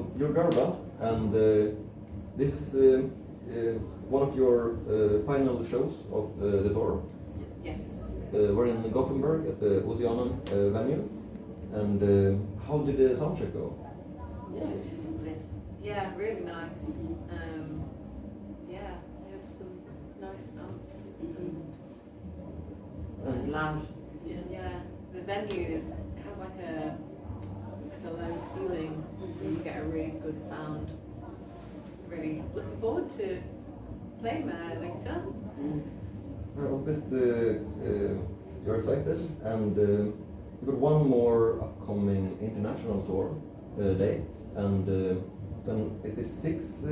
So you're Girlband, and this is one of your final shows of the tour. Yes. We're in Gothenburg at the Oceanen venue, and how did the soundcheck go? Yeah, really nice. Yeah, we have some nice amps And loud. Yeah, the venue has like a low ceiling, so you get a really good sound. Really looking forward to playing there later. I hope you're excited, and you got one more upcoming international tour date, and then is it 6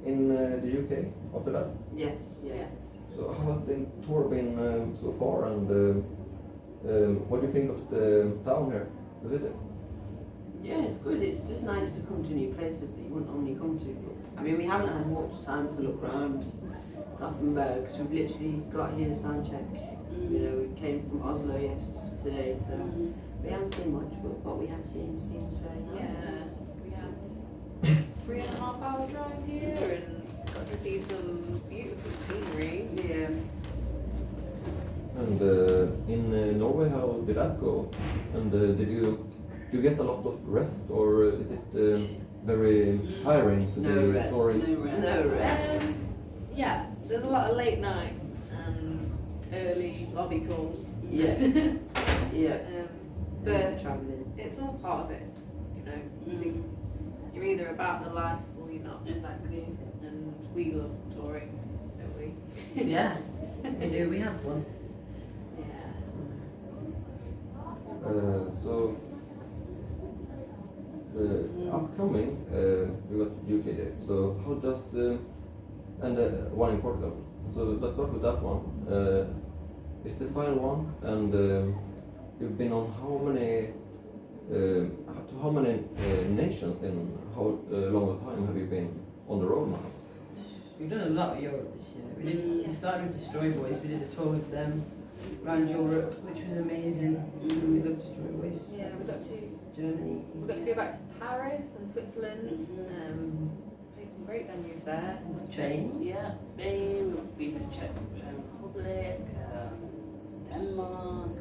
in the UK after that? Yes. So how has the tour been so far, and what do you think of the town here, the city? Yeah, it's good. It's just nice to come to new places that you wouldn't normally come to. I mean, we haven't had much time to look around Gothenburg, because we've literally got here soundcheck. You know, we came from Oslo yesterday, so we haven't seen much, but what we have seen seems very nice. Yeah, we had 3.5 hour drive here and got to see some beautiful scenery. Yeah. And in Norway, how did that go? And did you get a lot of rest, or is it very tiring to be touring? No rest. Yeah, there's a lot of late nights and early lobby calls. Yeah. But traveling. it's all part of it, you know. You think you're either about the life or you're not. Exactly. And we love touring, don't we? Yeah, we do. We have fun. Yeah. So upcoming, we got UK dates. So how does and one in Portugal. So let's start with that one. It's the final one, and you've been on how many nations in how long a time have you been on the road now? We've done a lot of Europe this year. We started with Destroy Boys. We did a tour with them around Europe, which was amazing. We loved Destroy Boys. Yeah, we got to Germany. We got to go back to Paris and Switzerland. Played some great venues there. Spain. Yeah, Spain. We've been to Czech Republic, Denmark.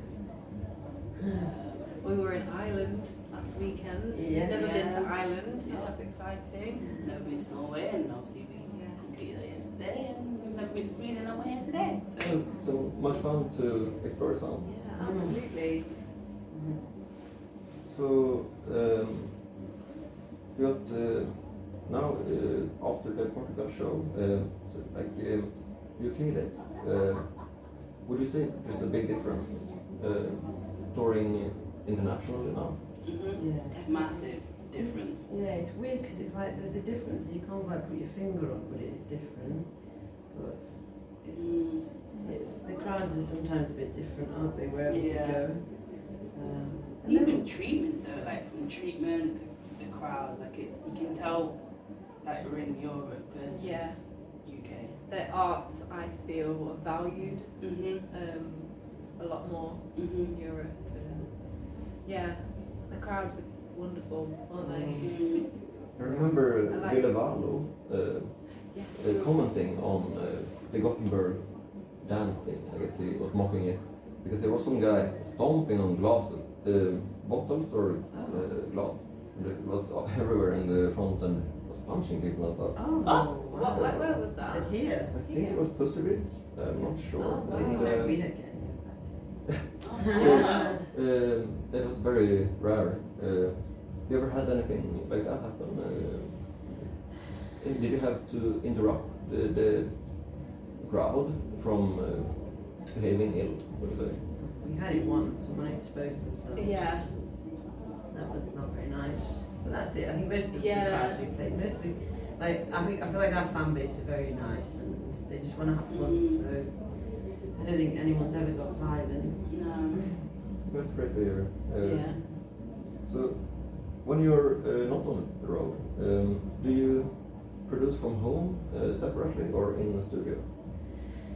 We were in Ireland last weekend. Yeah. Never been to Ireland, so that's exciting. Never been to Norway, and obviously we completed that yesterday, and we've never been to Sweden, and we're here today. So much fun to explore sound. Yeah, absolutely. So we got now after the Portugal show, so like UK dates. Would you say there's a big difference touring internationally now? Yeah. Massive difference. It's weird because it's like there's a difference that you can't quite put your finger on, but it is different. But it's the crowds are sometimes a bit different, aren't they? Wherever you go. And even treatment though, like from treatment to the crowds, like you can tell like we're in Europe versus UK. The arts, I feel, are valued a lot more in Europe. And the crowds are wonderful, aren't they? I remember Ville commenting on the Gothenburg dancing. I guess he was mocking it because there was some guy stomping on glasses, bottles or glass. And it was everywhere in the front and was punching people and stuff. Where was that? It's here. I think it was Pustervik. I'm not sure. We don't get any of that. That was very rare. You ever had anything like that happen? Did you have to interrupt the crowd from behaving ill, would you say? We had it once, someone exposed themselves. Yeah. That was not very nice. But that's it. I think most of the crowds we played, I feel like our fan base are very nice and they just want to have fun. So I don't think anyone's ever got violent. No. That's great to hear. So when you're not on the road, do you produce from home separately or in the studio?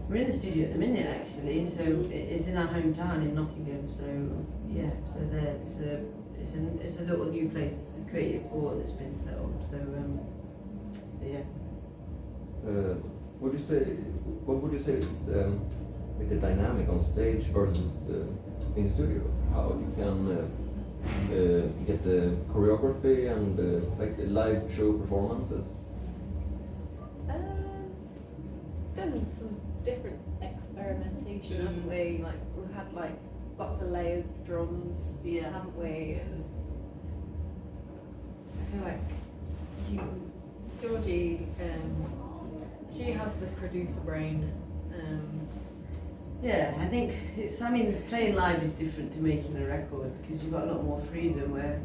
We're in the studio at the minute actually, so it's in our hometown in Nottingham. So yeah, so there it's a little new place. It's a creative court that's been set up. So yeah. What would you say is like the dynamic on stage versus in studio? How you can get the choreography and like the live show performances? Done some different experimentation, haven't we? Like we've had like lots of layers of drums, haven't we? And I feel like Georgie, she has the producer brain. Yeah, I think playing live is different to making a record because you've got a lot more freedom where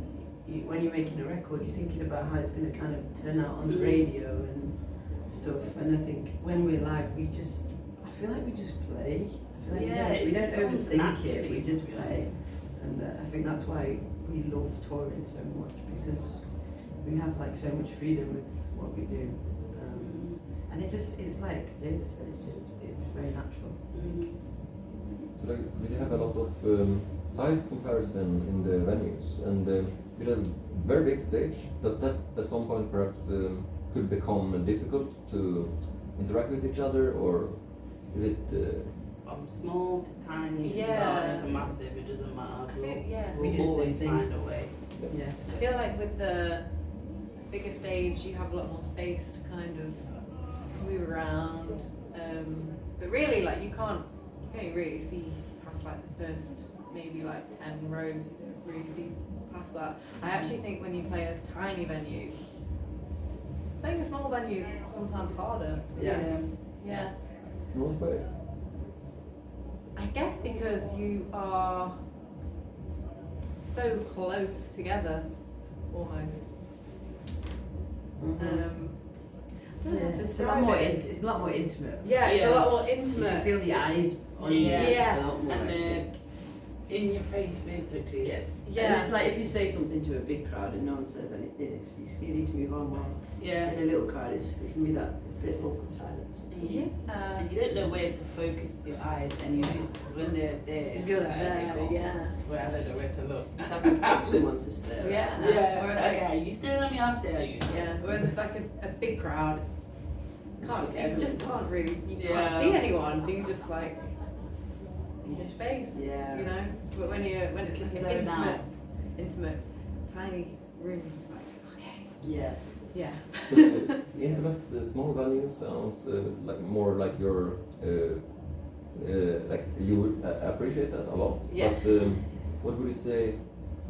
when you're making a record, you're thinking about how it's going to kind of turn out on the radio and stuff. And I think when we're live, I feel like we just play. I feel like we don't overthink it, we just play. And I think that's why we love touring so much because we have like so much freedom with what we do. And it's like Jada said, it's very natural. So like, did you have a lot of size comparison in the venues? And with a very big stage, does that at some point perhaps could become difficult to interact with each other, or is it? From small to tiny to massive, it doesn't matter. We'll always find a way. Yeah. I feel like with the bigger stage, you have a lot more space to kind of move around. But really, like you can't really see past like the first maybe like 10 rows. You don't really see past that. I actually think when you play a tiny venue, playing a small venue is sometimes harder. Yeah. What way? I guess because you are so close together, almost. It's a lot more intimate. Yeah, it's a lot more You intimate. can feel the eyes on you a lot more. And they're in your face basically. Yeah. And it's like if you say something to a big crowd and no one says anything, it's easy to move on. While in a little crowd, it can be that bit of awkward silence. And you don't know where to focus your eyes anyway, because when they're there, You're like, there, where I don't know where to look. Just have to pick someone to stare at. Whereas Okay, you staring at me, I'll stare at you. Whereas if like a big crowd, you just can't really, you Yeah. can't see anyone, so you just like in your space, you know. But when it's like an intimate, tiny room, it's like okay. Yeah. So intimate, the small venue sounds like more like your like you would appreciate that a lot. Yes. But what would you say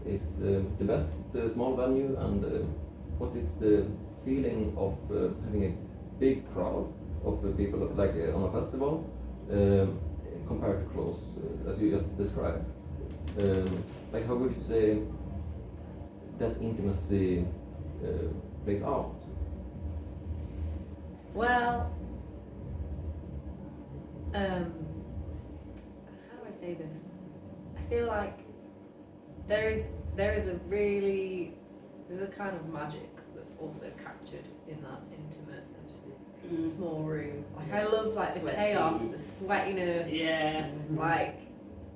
is the best small venue, and what is the feeling of having a big crowd of people like on a festival compared to close, as you just described? Like how would you say that intimacy plays out? Well, how do I say this? I feel like there's a kind of magic that's also captured in that intimate, small room. Like I love like the chaos, the sweatiness. Like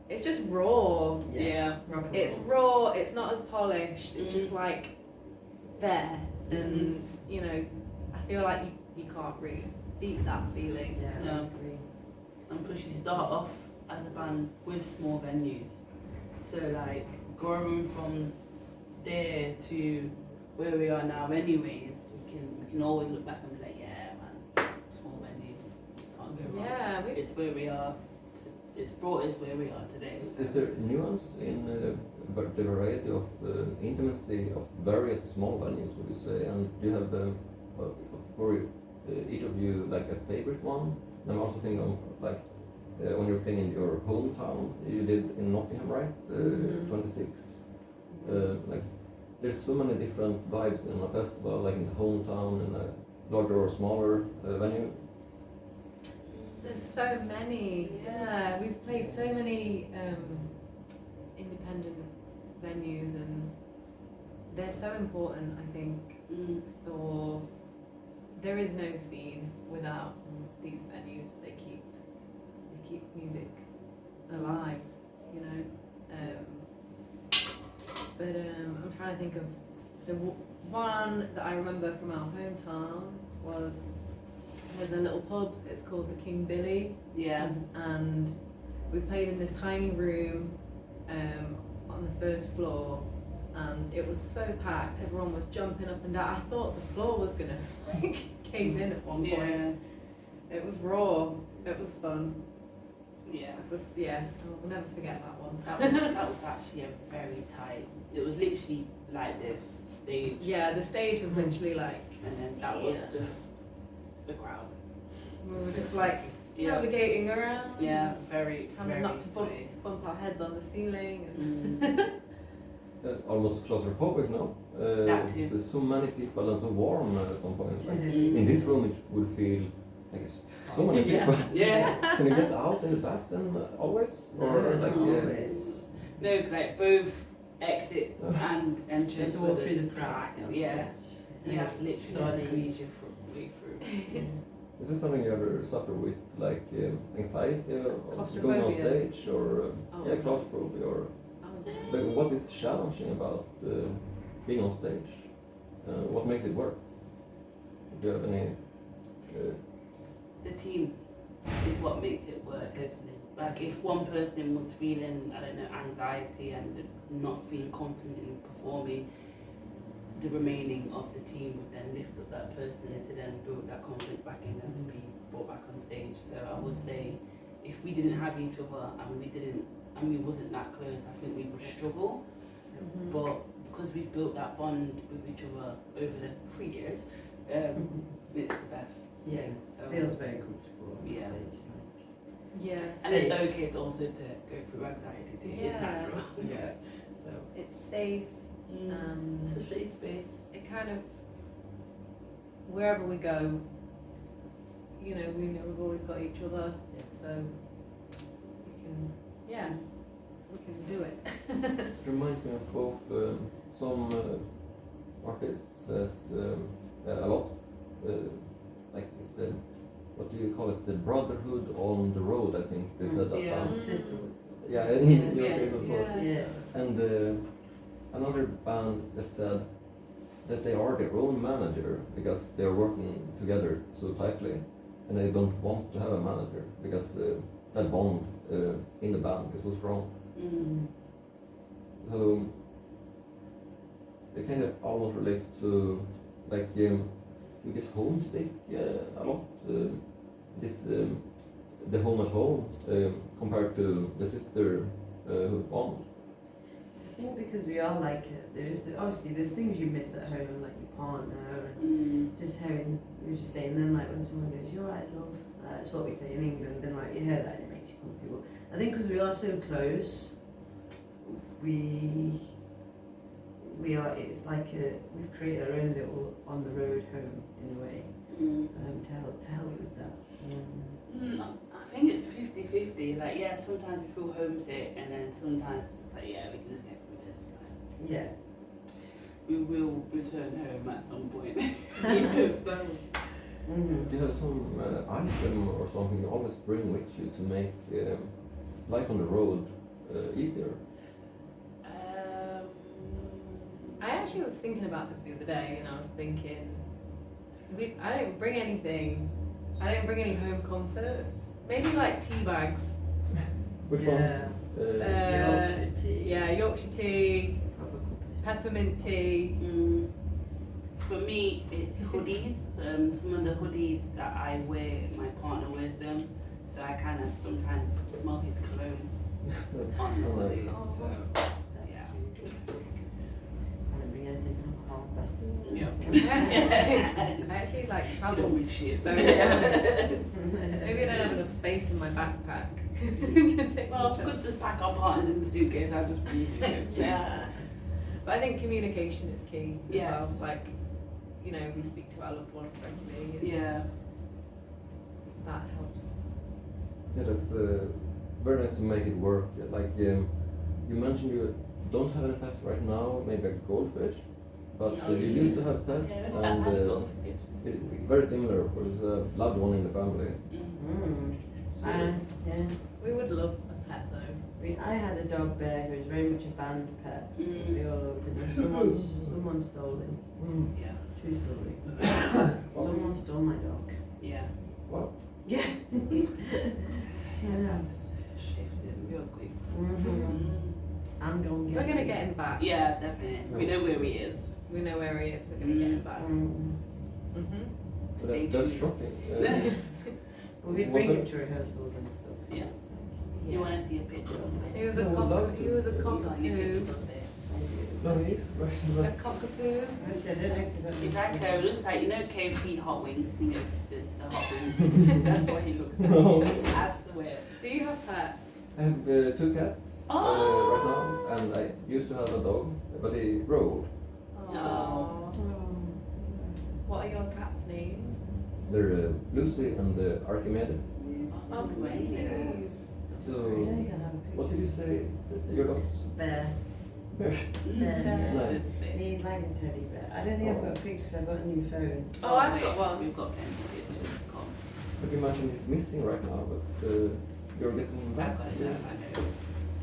it's just raw. It's raw. It's not as polished. It's just like there, and you know, I feel like you can't really beat that feeling. No. And plus you start off as a band with small venues, so like growing from there to where we are now anyways, we can always look back and be like, yeah man, small venues, can't go wrong. It's where we are, it's brought us where we are today. Is there nuance in the variety of intimacy of various small venues, would you say? And do you have for each of you like a favorite one? And I'm also thinking of like when you're playing in your hometown, you did in Nottingham, right? 26. Like there's so many different vibes in a festival, like in the hometown, in a larger or smaller venue. There's so many. We've played so many independent venues, and they're so important, I think, for there is no scene without these venues. They keep music alive, you know. But I'm trying to think of, so one that I remember from our hometown was, there's a little pub, it's called the King Billy. Yeah. And we played in this tiny room on the first floor, and it was so packed, everyone was jumping up and down. I thought the floor was gonna like cave in at one point. Yeah. It was raw, it was fun. Yeah. It was just, yeah, I'll never forget that one. That was actually a very tight. It was literally like this stage. Yeah, the stage was literally like, And then that was just the crowd. we were just like navigating around. Yeah, very, Trying very not to sweet. bump our heads on the ceiling. And Almost claustrophobic, no? That too. There's so many people and so warm at some point. Like, Mm. in this room, it would feel like it's so many people. Yeah. Can you get out in the back then always? Or like always. No, 'cause like both exits and entrances It's all through the crowd. Yeah. You have to literally Sardines. squeeze your way through. is this something you ever suffer with, like anxiety of going on Claustrophobia. stage, or Oh. yeah, claustrophobia, or like, what is challenging about being on stage? What makes it work? Do you have any? The team is what makes it work. Totally. Like if one person was feeling, I don't know, anxiety and not feeling confident in performing, the remaining of the team would then lift up that person to then build that confidence back in them to be brought back on stage. So I would say if we didn't have each other and we wasn't that close, I think we would struggle. But because we've built that bond with each other over the 3 years, it's the best. Yeah, So, feels very comfortable on Yeah. stage. yeah, and it's okay to also to go through anxiety too. It's Yeah. natural. Yeah. So it's safe. it's a safe space. It kind of, wherever we go, you know we've always got each other, so we can do it. It reminds me of both some artists says a lot, like it's the, what do you call it, the brotherhood on the road, I think they said that. Yeah. Sisterhood. Yeah, in your Yeah. case of course. Yeah. And another band that said that they are their own manager because they are working together so tightly, and they don't want to have a manager because that bond in the band is so strong. So it kind of almost relates to like you get homesick a lot. The home at home compared to the sister bond. I think because we are like, obviously there's things you miss at home, like your partner, and just having, you were just saying, then like when someone goes, "You're right, love," that's what we say in England, then like you hear that and it makes you comfortable. I think because we are so close, we are, it's like we've created our own little on the road home in a way, to help with that. I think it's 50-50. Like, yeah, sometimes we feel homesick, and then sometimes it's just like, yeah, we can just get through this. Like, Yeah. we will return home at some point. So, Do you have some item or something you always bring with you to make life on the road easier? I actually was thinking about this the other day, and I was thinking, I don't bring anything. I don't bring any home comforts. Maybe like tea bags. Which Yeah. ones? Yorkshire tea. Yeah, Yorkshire tea, Proper company. peppermint tea. for me, it's hoodies. Some of the hoodies that I wear, my partner wears them, so I kind of sometimes smell his cologne That's on the so hoodie. nice. So, yeah. I don't bring anything alcohol, best. I actually like She travel. don't miss shit. Maybe I don't have enough space in my backpack to take Well, much it's of. good to pack our partners in the suitcase. I just bring it. Yeah. But I think communication is key as Yes. well. Like, you know, we speak to our loved ones regularly, and Yeah. that helps. Yeah, that's very nice to make it work. Like you mentioned, you don't have any pets right now, maybe a goldfish, but you used to have pets, and very similar, of course, a loved one in the family. Mm. So, Yeah. We would love a pet though? I had a dog bear who was very much a band pet. Mm. We all loved him. And someone stole him. Yeah. True story. Someone stole my dog. Yeah. Wow. Yeah. Yeah. Shifted real quick. I'm going to We're gonna get him back. Yeah, definitely. We know where he is. We know where he is. We're gonna get him back. Stay That's tuned. shocking. Well, we bring him to rehearsals and stuff. Yes. You want to see a picture of it? He was a I would love to. He was a You got any cockapoo. pictures of it? No, he's A cockapoo. Actually, I don't actually It's got like it looks like, you know, KFC hot wings. You know, the hot wings. That's what he looks like. No. I swear. Do you have pets? I have 2 cats Oh. right now, and I used to have a dog, but he grew old. No. What are your cats' names? They're Lucy and Archimedes. Oh, great. So, I don't think I have a picture. what did you say? Your dogs? Bear. Bear. Yeah. Nice. He's like a teddy bear. I don't think I've got a picture because I've got a new phone. Oh, I've got one. We've got plenty of pictures. Come. But you mentioned he's missing right now, but you're getting him back. I've got it. I know.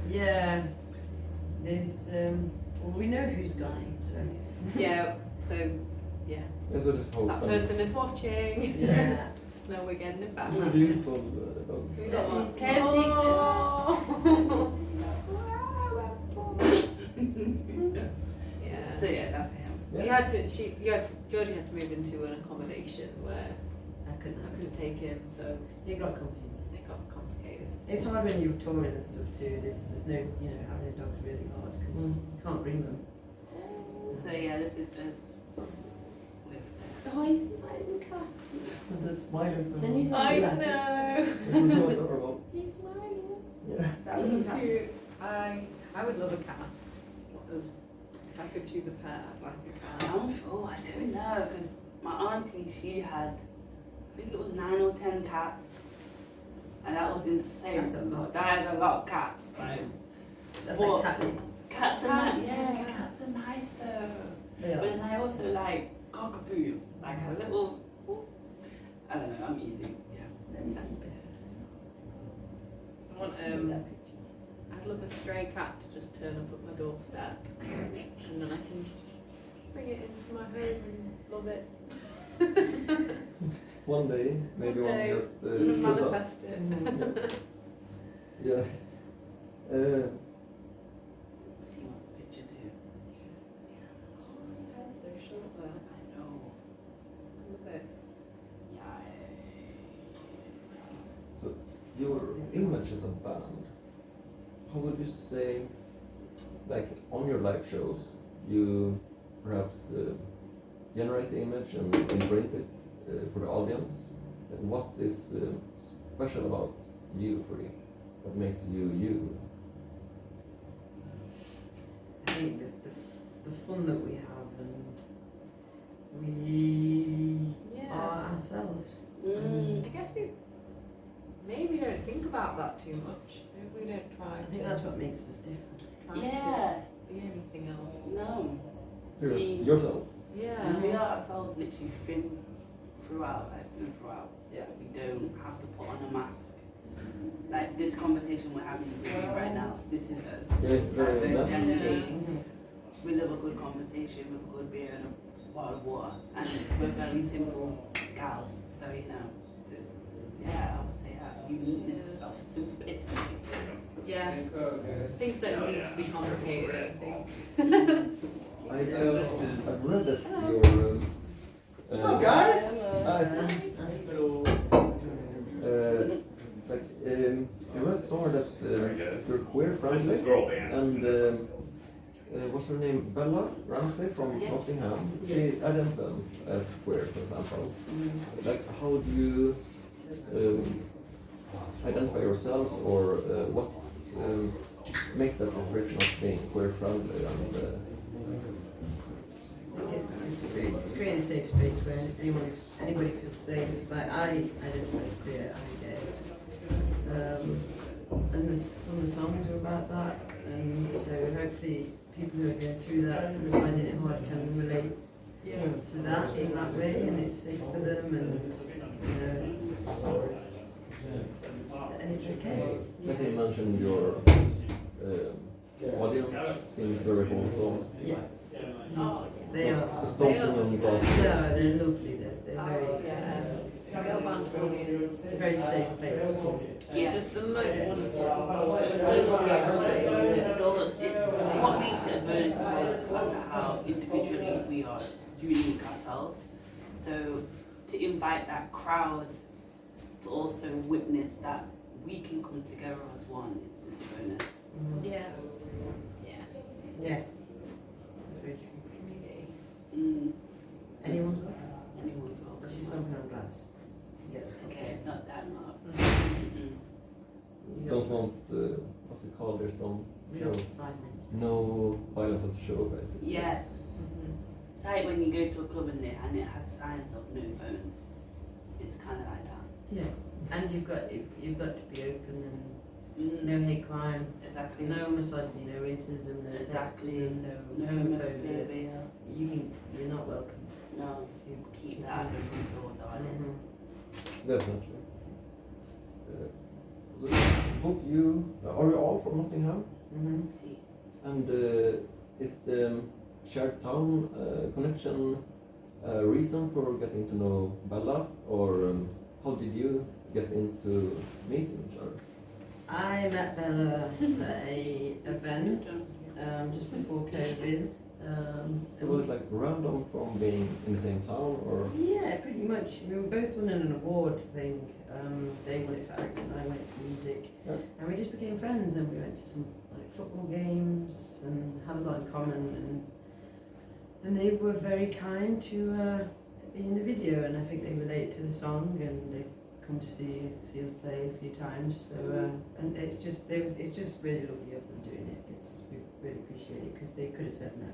Yeah. There's, well, we know who's got him, so. Yeah. So, yeah. Yeah, so this whole That thing. person is watching. Yeah. Just know we're getting it back. He's a beautiful dog. We got one. KFC. Yeah. So yeah, that's him. Georgie had to move into an accommodation where I couldn't I have couldn't take him, so it. Got confusing. it got complicated. It's hard when you're touring and stuff too. There's no, you know, having a dog's really hard because you can't bring them. So yeah, this is us. Oh, he's smiling cat. The smile is so... Can you I see that? know. This is so adorable. He's smiling. Yeah. That was his happy. Cute. I would love a cat. If I could choose a pet, I'd like a cat. I don't know, because my auntie, she had, I think it was 9 or 10 cats, and that was insane. That's a lot. That is a lot of cats, right? That's Well, like catnip. Cats are Cats, nice, yeah, cats are nice though. They But are. then I also like cockapoos, like a little, I don't know, I'm easy, yeah. Let me see. I want That picture. I'd love a stray cat to just turn up at my doorstep, and then I can just bring it into my home and love it. One day, maybe One one day, just shows up. manifest it. Yeah. He wants a picture too. That's so short there. I know. I love it. Yeah. So, your image as a band, how would you say, like on your live shows, you perhaps generate the image and imprint it for the audience? And what is special about you for you? What makes you you? I think the fun that we have and we Yeah. are ourselves. I guess we maybe don't think about that too much. Maybe we don't try I think to that's what makes us different. Yeah. be anything else. No. Yourself. Yeah. We are ourselves literally thin throughout. Yeah. We don't have to put on a mask. Like this conversation we're having with you right now, this is us. Yeah, it's very Like, natural. genuinely, we love a good conversation with a good beer and a bottle of water, and we're very simple gals. So you know, yeah, I would say our uniqueness of simplicity. Yeah. Things don't need to be complicated, I think. I've read that your... What's up, guys? I read somewhere that Sorry, guys. you're queer This is friendly, Girlband. and what's her name? Bella Ramsey from Yes. Nottingham. She identifies as queer, for example. Like, how do you identify yourselves, or what makes that description of being queer friendly? And It's create a safe space where anybody feels safe. Like I identify as queer, I'm gay. And some of the songs are about that, and so hopefully people who are going through that and finding it hard can relate to that in that way, and it's safe for them, and you know, and it's okay. Like you mentioned, your audience seems very wholesome. Yeah, Oh, they Not are. stomping They are. on grass. No, they're lovely. They're Oh, very, yeah. Girlband audience. very safe place to come. Yeah. Just the most wonderful. It's so lovely actually. What makes it a bonus is the fact that how individually we are unique ourselves. So to invite that crowd to also witness that we can come together as one is a bonus. Yeah. Yeah. Yeah, that's very true. Community. Anyone's got? Anyone's welcome. But she's stomping on glass. Yeah. Okay, not that much. You Don't got- want, what's it called, there's some we show. got 5 minutes. No violence at the show, basically. Yes. It's like when you go to a club and it has signs of no phones. It's kind of like that. Yeah, and you've got to be open and Mm, no hate crime, exactly. no misogyny, no racism, no Exactly. sexism, No no homophobia. homophobia. You're not welcome. No. Keep that at the front door, darling. Definitely. So both you, are you all from Nottingham? See. And is the shared town connection a reason for getting to know Bella, or how did you get into meeting each other? I met Bella at a event just before COVID. It was like random from being in the same town, or Yeah, pretty much. We were both winning an award thing. They won it for acting, I won it for music. Yeah. And we just became friends, and we went to some like football games and had a lot in common. And they were very kind to be in the video, and I think they related to the song, and they've come to see us play a few times. So and it's just really lovely of them doing it. We really appreciate it, because they could have said no,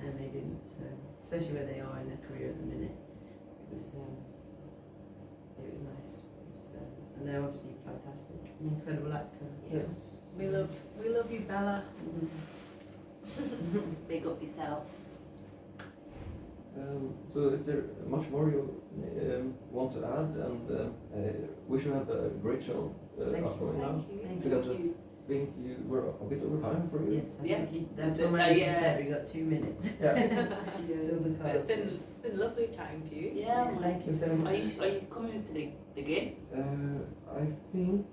and they didn't. So especially where they are in their career at the minute, it was nice. And they're obviously fantastic, an incredible actor. Yes. We love you, Bella. Big up yourself. So is there much more you want to add? And we should have a great show Thank you. upcoming now. Thank Because you. I think you were a bit over time for you. Yes, I Yeah. think that's But, what my manager yeah. said. We got 2 minutes. Yeah. Till the But it's cast. been lovely chatting to you. Yeah, man. Thank you so Are much. Are you coming to the game? I think,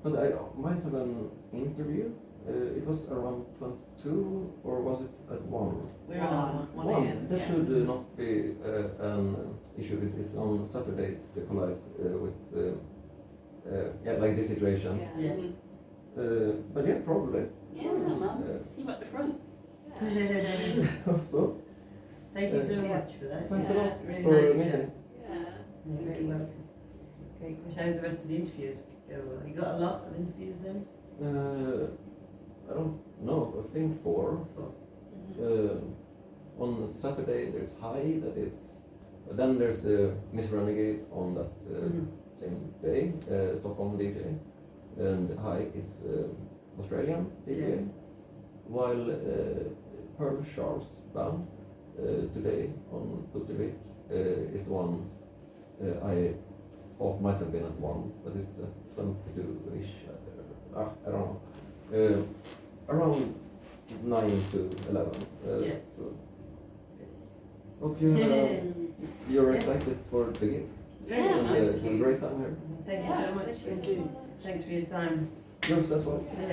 but I might have an interview. It was around 22, or was it at 1? We're on. 1 a.m. That yeah. should not be an issue. It is on Saturday. It collides with like this situation. Yeah. Yeah. Mhm. But yeah, probably. Yeah, man. See you at the front. So, Thank you so Yes. much for that. thanks a Yeah, lot it's really for nice meeting. chat. Yeah. You're very welcome. Great. I hope the rest of the interviews go well. You got a lot of interviews then? I don't know. I think 4. On Saturday there's High, that is. Then there's Miss Renegade on that same day, Stockholm DJ, and High is Australian DJ, Yeah. while Pearl Charles band today on Puttevik is the one I thought might have been at 1, but it's 22-ish. I don't know. Around 9 to 11. Yeah. So Busy. hope you're Yes. excited for the gig. Very Yeah, And, excited. it's a great time here. Thank you so much. Thank you. Thanks for your time. Yours as well. Yeah.